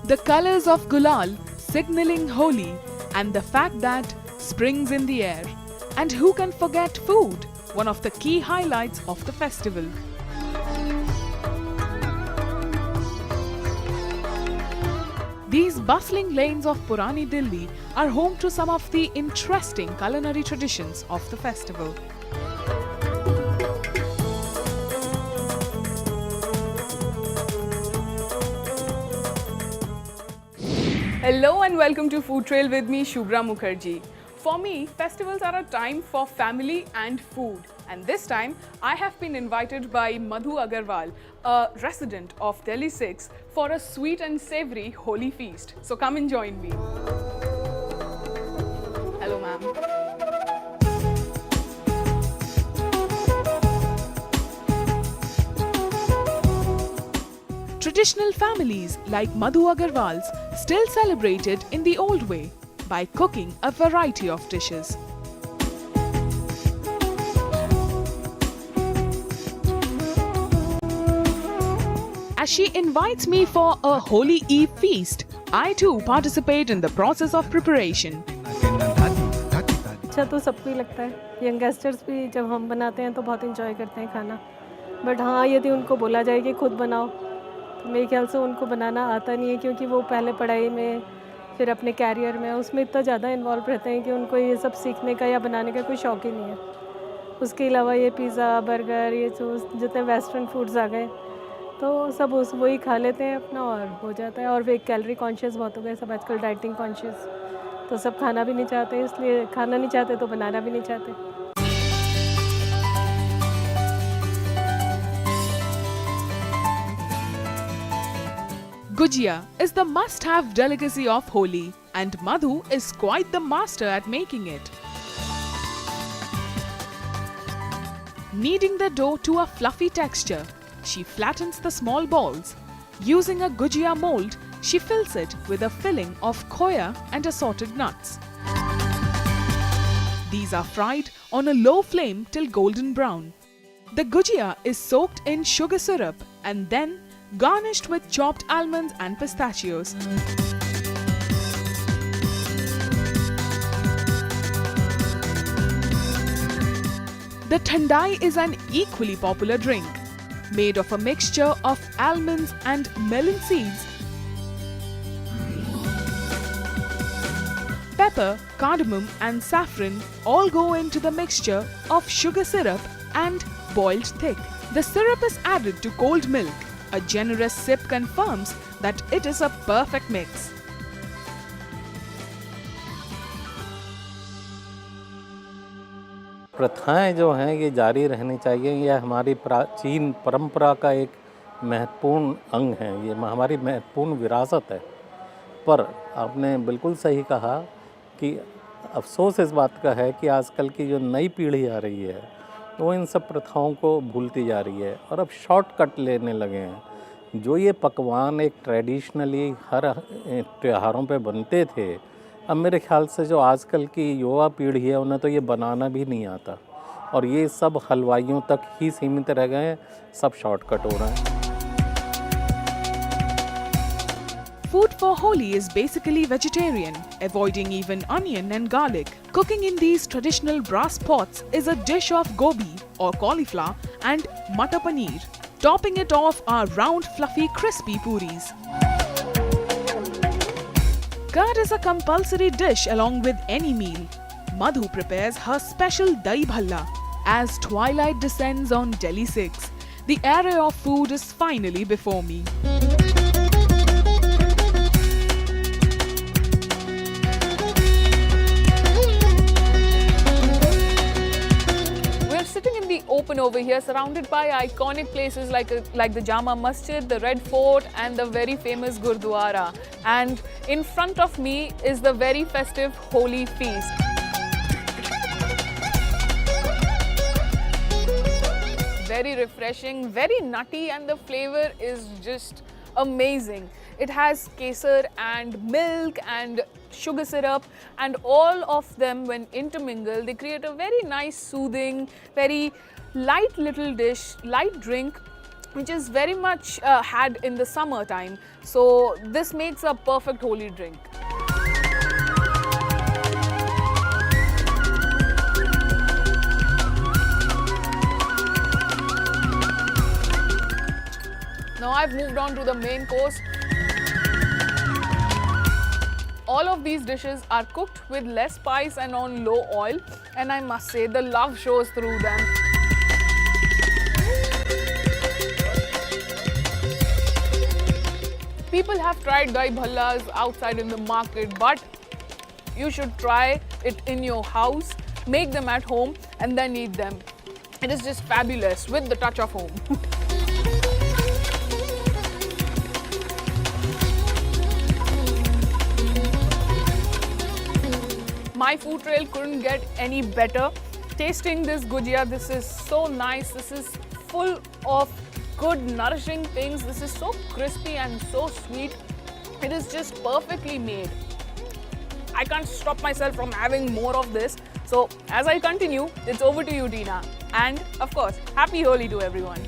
The colors of Gulal signaling Holi and the fact that spring's in the air. And who can forget food, one of the key highlights of the festival. These bustling lanes of Purani Delhi are home to some of the interesting culinary traditions of the festival. Hello and welcome to Food Trail with me, Shubhra Mukherjee. For me, festivals are a time for family and food. And this time, I have been invited by Madhu Agarwal, a resident of Delhi 6, for a sweet and savory Holi feast. So come and join me. Hello, ma'am. Traditional families like Madhu Agarwal's still celebrated in the old way by cooking a variety of dishes. As she invites me for a Holi Eve feast, I too participate in the process of preparation. अच्छा तो सबको ही लगता है, youngsters भी जब हम बनाते हैं तो बहुत एंजॉय करते हैं खाना। बट हाँ, यदि उनको बोला जाए कि खुद बनाओ तो मेरे ख्याल से उनको बनाना आता नहीं है, क्योंकि वो पहले पढ़ाई में फिर अपने कैरियर में उसमें इतना ज़्यादा इन्वॉल्व रहते हैं कि उनको ये सब सीखने का या बनाने का कोई शौक ही नहीं है। उसके अलावा ये पिज़्ज़ा, बर्गर, ये जो जितने वेस्टर्न फूड्स आ गए तो सब वही खा लेते हैं अपना और हो जाता है। और वे कैलोरी कॉन्शियस बहुत हो गए सब आजकल, डाइटिंग कॉन्शियस, तो सब खाना भी नहीं चाहते, इसलिए खाना नहीं चाहते तो बनाना भी नहीं चाहते। Gujia is the must-have delicacy of Holi, and Madhu is quite the master at making it. Kneading the dough to a fluffy texture, she flattens the small balls. Using a Gujia mold, she fills it with a filling of khoya and assorted nuts. These are fried on a low flame till golden brown. The Gujia is soaked in sugar syrup and then garnished with chopped almonds and pistachios. The Thandai is an equally popular drink, made of a mixture of almonds and melon seeds. Pepper, cardamom and saffron all go into the mixture of sugar syrup and boiled thick. The syrup is added to cold milk. A generous sip confirms that it is a perfect mix. प्रथाएं जो हैं ये जारी रहनी चाहिए। यह हमारी प्राचीन परंपरा का एक महत्वपूर्ण अंग है, ये हमारी महत्वपूर्ण विरासत है। पर आपने बिल्कुल सही कहा कि अफसोस इस बात का है कि आजकल की जो नई पीढ़ी आ रही है वो इन सब प्रथाओं को भूलती जा रही है और अब शॉर्टकट लेने लगे हैं। जो ये पकवान एक ट्रेडिशनली हर त्योहारों पे बनते थे, अब मेरे ख्याल से जो आजकल की युवा पीढ़ी है उन्हें तो ये बनाना भी नहीं आता और ये सब हलवाइयों तक ही सीमित रह गए हैं, सब शॉर्टकट हो रहा है। Food for Holi is basically vegetarian, avoiding even onion and garlic. Cooking in these traditional brass pots is a dish of gobi or cauliflower and matar paneer. Topping it off are round, fluffy, crispy puris. Curd is a compulsory dish along with any meal. Madhu prepares her special dahi bhalla. As twilight descends on Delhi 6, the era of food is finally before me. Sitting in the open over here, surrounded by iconic places like the Jama Masjid, the Red Fort and the very famous Gurdwara. And in front of me is the very festive Holi feast. Very refreshing, very nutty, and the flavor is just amazing. It has kesar and milk and sugar syrup, and all of them when intermingle they create a very nice, soothing, very light little dish, light drink which is very much had in the summer time. So this makes a perfect Holi drink. Now I've moved on to the main course. All of these dishes are cooked with less spice and on low oil, and I must say the love shows through them. People have tried dahi bhallas outside in the market, but you should try it in your house, make them at home and then eat them. It is just fabulous with the touch of home. My food trail couldn't get any better. Tasting this gujia, this is so nice. This is full of good, nourishing things. This is so crispy and so sweet. It is just perfectly made. I can't stop myself from having more of this. So as I continue, it's over to you, Tina. And of course, happy Holi to everyone.